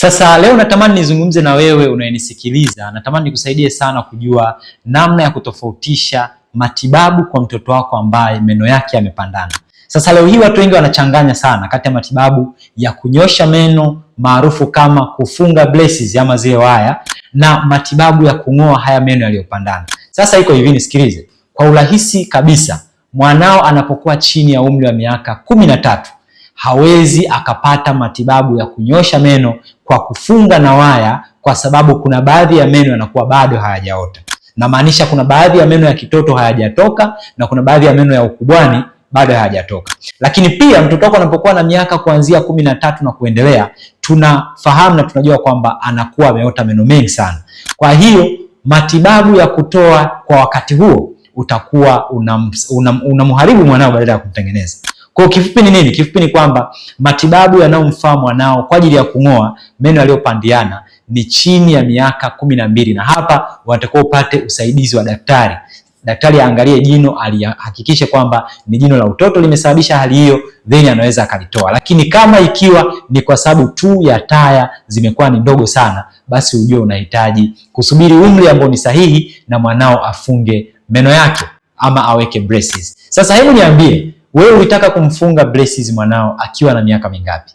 Sasa leo natamani nizungumze na wewe unayenisikiliza. Natamani nikusaidie sana kujua namna ya kutofautisha matibabu kwa mtoto wako ambaye meno yake yamepandana. Sasa leo hii watu wengi wanachanganya sana kati ya matibabu ya kunyosha meno maarufu kama kufunga braces ama zile waya na matibabu ya kung'oa haya meno yaliyopandana. Sasa iko hivi, nisikilize. Kwa urahisi kabisa, mwanao anapokuwa chini ya umri wa miaka 13 hawezi akapata matibabu ya kunyosha meno kwa kufunga na waya, kwa sababu kuna baadhi ya meno yanakuwa bado hayajaota. Na maanisha kuna baadhi ya meno ya kitoto hayajatoka na kuna baadhi ya meno ya ukubwani bado hayajatoka. Lakini pia mtoto wako anapokuwa na miaka kuanzia 13 na kuendelea, tunafahamu na tunajua kwamba anakuwa ameota meno mengi sana. Kwa hiyo matibabu ya kutoa kwa wakati huo utakuwa unamharibu mwanao badala ya kumtengeneza. Kwa kifupi ni nini? Kifupi ni kwamba matibabu yanayomfaa mwanao kwa ajili ya kung'oa meno yaliyopandiana ni chini ya miaka 12, na hapa unatakiwa upate usaidizi wa daktari. Daktari aangalie jino, alihakikishe kwamba ni jino la utoto limesababisha hali hiyo, then anaweza akalitoa. Lakini kama ikiwa ni kwa sababu tu ya taya zimekuwa ni ndogo sana, basi ujue unahitaji kusubiri umri ambao ni sahihi na mwanao afunge meno yake ama aweke braces. Sasa hebu niambie, wewe ulitaka kumfunga braces mwanao akiwa na miaka mingapi?